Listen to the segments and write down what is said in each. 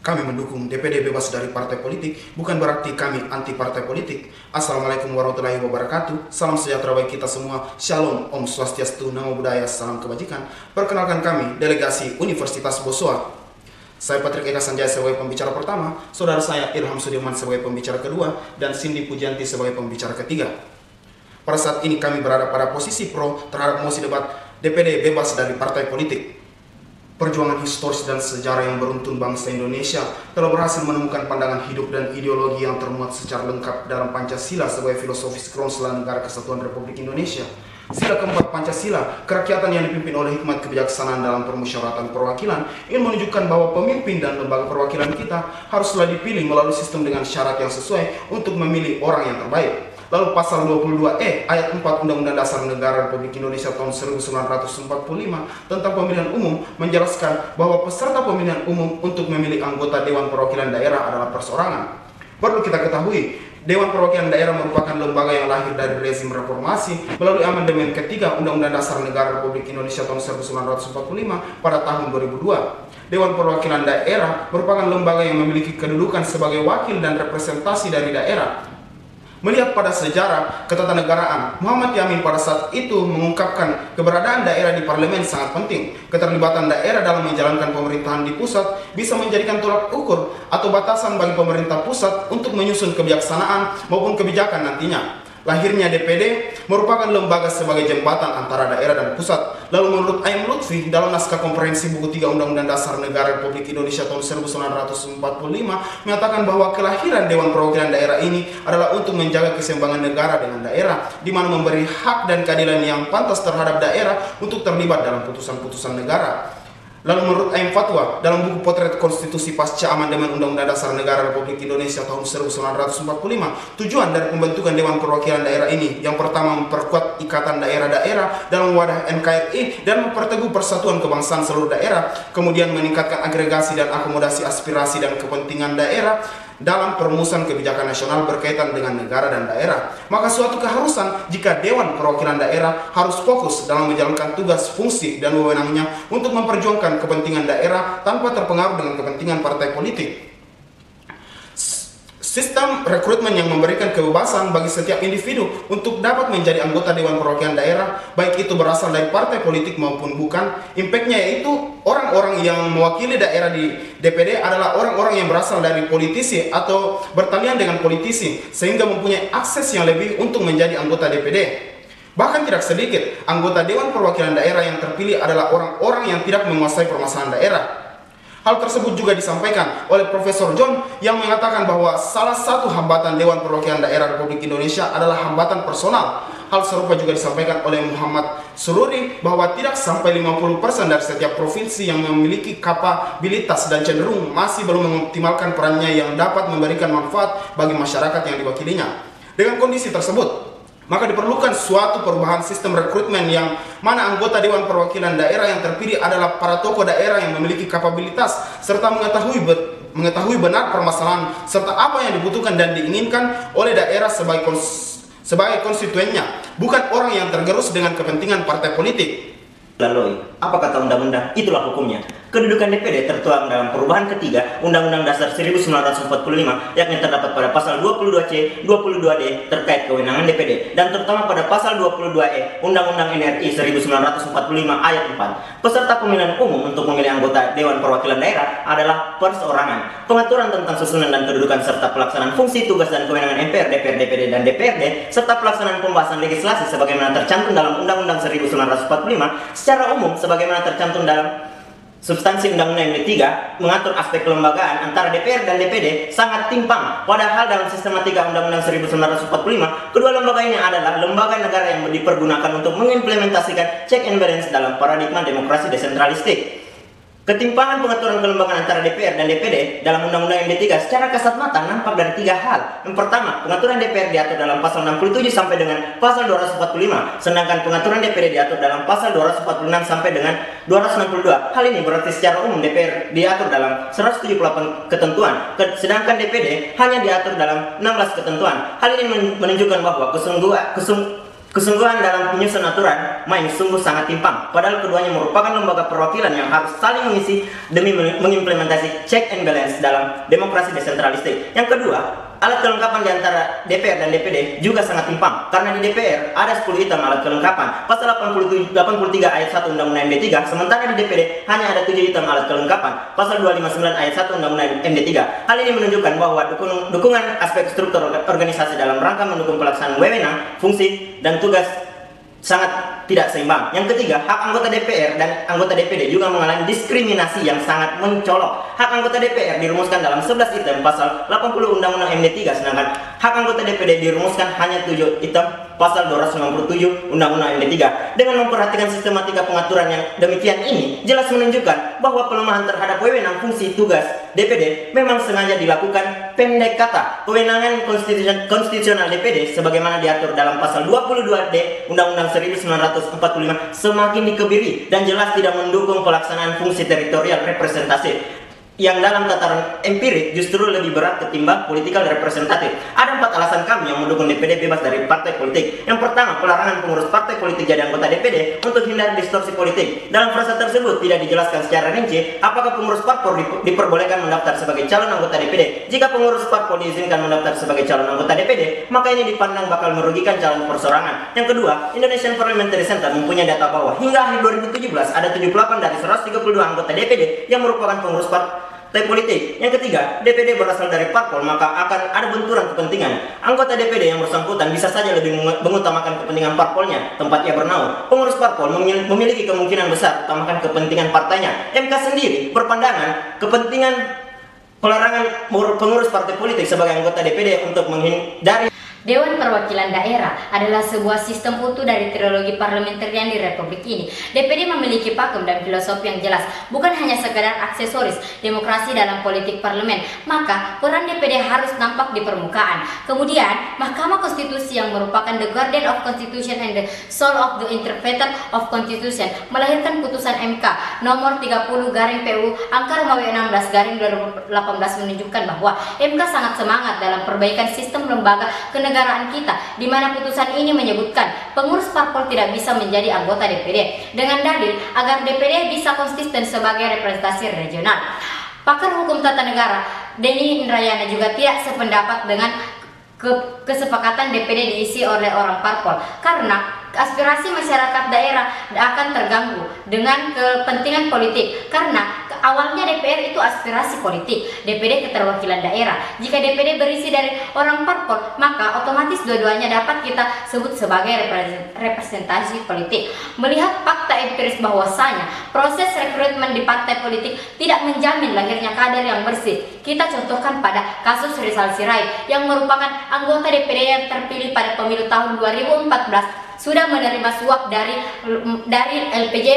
Kami mendukung DPD bebas dari partai politik, bukan berarti kami anti partai politik. Assalamualaikum warahmatullahi wabarakatuh. Salam sejahtera bagi kita semua. Shalom, Om Swastiastu, Namo Buddhaya, salam kebajikan. Perkenalkan kami, delegasi Universitas Bosua. Saya Patrick Eka Sanjaya sebagai pembicara pertama, saudara saya Ilham Sudirman sebagai pembicara kedua, dan Cindy Pujianti sebagai pembicara ketiga. Pada saat ini kami berada pada posisi pro terhadap mosi debat DPD bebas dari partai politik. Perjuangan historis dan sejarah yang beruntun bangsa Indonesia telah berhasil menemukan pandangan hidup dan ideologi yang termuat secara lengkap dalam Pancasila sebagai filosofis kronsela Negara Kesatuan Republik Indonesia. Sila keempat Pancasila, kerakyatan yang dipimpin oleh hikmat kebijaksanaan dalam permusyawaratan perwakilan, ingin menunjukkan bahwa pemimpin dan lembaga perwakilan kita haruslah dipilih melalui sistem dengan syarat yang sesuai untuk memilih orang yang terbaik. Lalu pasal 22E ayat 4 Undang-Undang Dasar Negara Republik Indonesia tahun 1945 tentang pemilihan umum menjelaskan bahwa peserta pemilihan umum untuk memilih anggota Dewan Perwakilan Daerah adalah perseorangan. Perlu kita ketahui, Dewan Perwakilan Daerah merupakan lembaga yang lahir dari rezim reformasi melalui amandemen ketiga Undang-Undang Dasar Negara Republik Indonesia tahun 1945 pada tahun 2002. Dewan Perwakilan Daerah merupakan lembaga yang memiliki kedudukan sebagai wakil dan representasi dari daerah. Melihat pada sejarah ketatanegaraan, Muhammad Yamin pada saat itu mengungkapkan keberadaan daerah di parlemen sangat penting. Keterlibatan daerah dalam menjalankan pemerintahan di pusat bisa menjadikan tolak ukur atau batasan bagi pemerintah pusat untuk menyusun kebijaksanaan maupun kebijakan nantinya. Lahirnya DPD merupakan lembaga sebagai jembatan antara daerah dan pusat. Lalu menurut Ayam Lutfi dalam naskah komprehensi buku 3 Undang-Undang Dasar Negara Republik Indonesia tahun 1945 menyatakan bahwa kelahiran Dewan Perwakilan Daerah ini adalah untuk menjaga keseimbangan negara dengan daerah, di mana memberi hak dan keadilan yang pantas terhadap daerah untuk terlibat dalam putusan-putusan negara. Lalu menurut Aim Fatwa dalam buku Potret Konstitusi Pasca Amandemen Undang-Undang Dasar Negara Republik Indonesia tahun 1945, tujuan dari pembentukan Dewan Perwakilan Daerah ini yang pertama memperkuat ikatan daerah-daerah dalam wadah NKRI dan memperteguh persatuan kebangsaan seluruh daerah, kemudian meningkatkan agregasi dan akomodasi aspirasi dan kepentingan daerah dalam perumusan kebijakan nasional berkaitan dengan negara dan daerah. Maka suatu keharusan jika Dewan Perwakilan Daerah harus fokus dalam menjalankan tugas, fungsi, dan wewenangnya untuk memperjuangkan kepentingan daerah tanpa terpengaruh dengan kepentingan partai politik. Sistem rekrutmen yang memberikan kebebasan bagi setiap individu untuk dapat menjadi anggota Dewan Perwakilan Daerah, baik itu berasal dari partai politik maupun bukan, impactnya yaitu orang-orang yang mewakili daerah di DPD adalah orang-orang yang berasal dari politisi atau bertalian dengan politisi, sehingga mempunyai akses yang lebih untuk menjadi anggota DPD. Bahkan tidak sedikit, anggota Dewan Perwakilan Daerah yang terpilih adalah orang-orang yang tidak menguasai permasalahan daerah. Hal tersebut juga disampaikan oleh Profesor John yang mengatakan bahwa salah satu hambatan Dewan Perwakilan Daerah Republik Indonesia adalah hambatan personal. Hal serupa juga disampaikan oleh Muhammad Sururi bahwa tidak sampai 50% dari setiap provinsi yang memiliki kapabilitas dan cenderung masih belum mengoptimalkan perannya yang dapat memberikan manfaat bagi masyarakat yang diwakilinya. Dengan kondisi tersebut, maka diperlukan suatu perubahan sistem rekrutmen yang mana anggota Dewan Perwakilan Daerah yang terpilih adalah para tokoh daerah yang memiliki kapabilitas serta mengetahui benar permasalahan serta apa yang dibutuhkan dan diinginkan oleh daerah sebagai konstituennya, bukan orang yang tergerus dengan kepentingan partai politik. Lalu, apa kata undang-undang? Itulah hukumnya. Kedudukan DPD tertuang dalam perubahan ketiga Undang-Undang Dasar 1945, yakni terdapat pada pasal 22C, 22D terkait kewenangan DPD, dan terutama pada pasal 22E Undang-Undang NRI 1945 ayat 4. Peserta pemilihan umum untuk memilih anggota Dewan Perwakilan Daerah adalah perseorangan. Pengaturan tentang susunan dan kedudukan serta pelaksanaan fungsi, tugas, dan kewenangan MPR, DPR, DPD, dan DPRD, serta pelaksanaan pembahasan legislasi sebagaimana tercantum dalam Undang-Undang 1945 secara umum sebagaimana tercantum dalam substansi Undang-Undang MD 3 mengatur aspek kelembagaan antara DPR dan DPD sangat timpang. Padahal dalam sistematika Undang-Undang 1945, kedua lembaga ini adalah lembaga negara yang dipergunakan untuk mengimplementasikan check and balance dalam paradigma demokrasi desentralistik. Ketimpangan pengaturan kelembagaan antara DPR dan DPD dalam Undang-Undang MD 3 secara kasat mata nampak dari tiga hal. Yang pertama, pengaturan DPR diatur dalam pasal 67 sampai dengan pasal 245, sedangkan pengaturan DPD diatur dalam pasal 246 sampai dengan 262. Hal ini berarti secara umum DPR diatur dalam 178 ketentuan, sedangkan DPD hanya diatur dalam 16 ketentuan. Hal ini menunjukkan bahwa Kesungguhan dalam penyusunan aturan main sungguh sangat timpang, padahal keduanya merupakan lembaga perwakilan yang harus saling mengisi demi mengimplementasi check and balance dalam demokrasi desentralistik. Yang kedua, alat kelengkapan di antara DPR dan DPD juga sangat timpang, karena di DPR ada 10 item alat kelengkapan, pasal 83 ayat 1 Undang-Undang MD 3, sementara di DPD hanya ada 7 item alat kelengkapan, pasal 259 ayat 1 Undang-Undang MD 3. Hal ini menunjukkan bahwa dukungan aspek struktur organisasi dalam rangka mendukung pelaksanaan wewenang, fungsi, dan tugas sangat tidak seimbang. Yang ketiga, hak anggota DPR dan anggota DPD juga mengalami diskriminasi yang sangat mencolok. Hak anggota DPR dirumuskan dalam 11 item pasal 80 Undang-Undang MD 3, sedangkan hak anggota DPD dirumuskan hanya 7 item pasal 297 Undang-Undang MD 3. Dengan memperhatikan sistematika pengaturan yang demikian ini, jelas menunjukkan bahwa pelemahan terhadap wewenang fungsi tugas DPD memang sengaja dilakukan. Pendek kata, kewenangan konstitusional DPD sebagaimana diatur dalam pasal 22D Undang-Undang 1945 semakin dikebiri dan jelas tidak mendukung pelaksanaan fungsi teritorial representatif yang dalam tataran empirik justru lebih berat ketimbang politikal representatif. Ada 4 alasan kami yang mendukung DPD bebas dari partai politik. Yang pertama, pelarangan pengurus partai politik jadi anggota DPD untuk hindari distorsi politik. Dalam frasa tersebut tidak dijelaskan secara rinci apakah pengurus parpol diperbolehkan mendaftar sebagai calon anggota DPD. Jika pengurus parpol diizinkan mendaftar sebagai calon anggota DPD, maka ini dipandang bakal merugikan calon persorangan. Yang kedua, Indonesian Parliamentary Center mempunyai data bahwa hingga akhir 2017 ada 78 dari 132 anggota DPD yang merupakan pengurus partai politik. Yang ketiga, DPD berasal dari parpol, maka akan ada benturan kepentingan. Anggota DPD yang bersangkutan bisa saja lebih mengutamakan kepentingan parpolnya, tempat ia bernaung. Pengurus parpol memiliki kemungkinan besar utamakan kepentingan partainya. MK sendiri berpandangan kepentingan pelarangan pengurus partai politik sebagai anggota DPD untuk menghindari. Dewan Perwakilan Daerah adalah sebuah sistem utuh dari trilogi parlementarian di Republik ini. DPD memiliki pakem dan filosofi yang jelas, bukan hanya sekadar aksesoris demokrasi dalam politik parlemen. Maka peran DPD harus nampak di permukaan. Kemudian, Mahkamah Konstitusi yang merupakan the guardian of Constitution and the soul of the interpreter of Constitution melahirkan putusan MK nomor 30/PU angka Romawi 16/2018 menunjukkan bahwa MK sangat semangat dalam perbaikan sistem lembaga kenegaraan kita, di mana putusan ini menyebutkan pengurus parpol tidak bisa menjadi anggota DPD dengan dalil agar DPD bisa konsisten sebagai representasi regional. Pakar hukum tata negara Denny Indrayana juga tidak sependapat dengan kesepakatan DPD diisi oleh orang parpol karena aspirasi masyarakat daerah akan terganggu dengan kepentingan politik, karena awalnya DPR itu aspirasi politik, DPD keterwakilan daerah. Jika DPD berisi dari orang parpol, maka otomatis dua-duanya dapat kita sebut sebagai representasi politik. Melihat fakta empiris bahwasanya proses rekrutmen di partai politik tidak menjamin lahirnya kader yang bersih, kita contohkan pada kasus Rizal Sirait yang merupakan anggota DPD yang terpilih pada pemilu tahun 2014 sudah menerima suap dari LPJ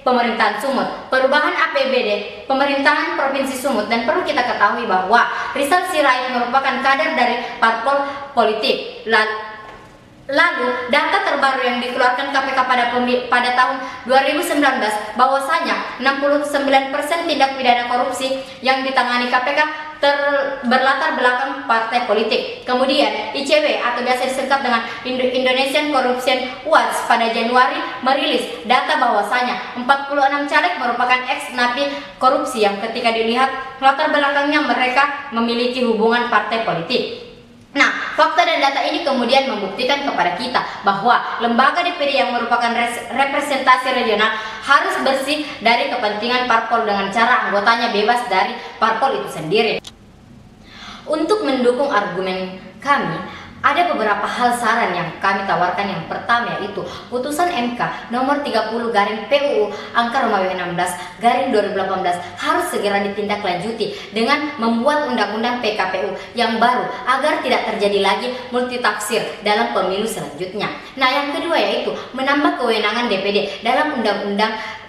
pemerintahan Sumut, perubahan APBD pemerintahan Provinsi Sumut, dan perlu kita ketahui bahwa Rizal Sirait merupakan kader dari parpol politik. Lalu data terbaru yang dikeluarkan KPK pada tahun 2019 bahwasanya 69% tindak pidana korupsi yang ditangani KPK berlatar belakang partai politik. Kemudian ICW atau biasa disingkat dengan Indonesian Corruption Watch pada Januari merilis data bahwasanya 46 caleg merupakan ex-napi korupsi yang ketika dilihat latar belakangnya mereka memiliki hubungan partai politik. Nah, fakta dan data ini kemudian membuktikan kepada kita bahwa lembaga DPD yang merupakan representasi regional harus bersih dari kepentingan parpol dengan cara anggotanya bebas dari parpol itu sendiri. Untuk mendukung argumen kami, ada beberapa hal saran yang kami tawarkan. Yang pertama yaitu putusan MK nomor 30/PUU angka Romawi 16/2018 harus segera ditindaklanjuti dengan membuat undang-undang PKPU yang baru agar tidak terjadi lagi multitafsir dalam pemilu selanjutnya. Nah, yang kedua yaitu menambah kewenangan DPD dalam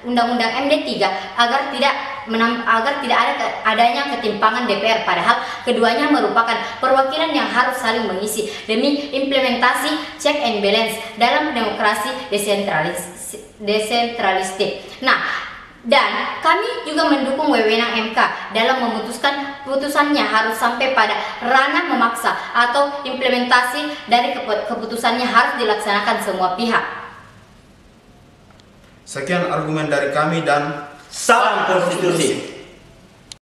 Undang-Undang MD 3 agar tidak ada adanya ketimpangan DPR, padahal keduanya merupakan perwakilan yang harus saling mengisi demi implementasi check and balance dalam demokrasi desentralistik. Nah, Dan kami juga mendukung wewenang MK dalam memutuskan putusannya harus sampai pada ranah memaksa atau implementasi dari keputusannya harus dilaksanakan semua pihak. Sekian argumen dari kami dan salam konstitusi.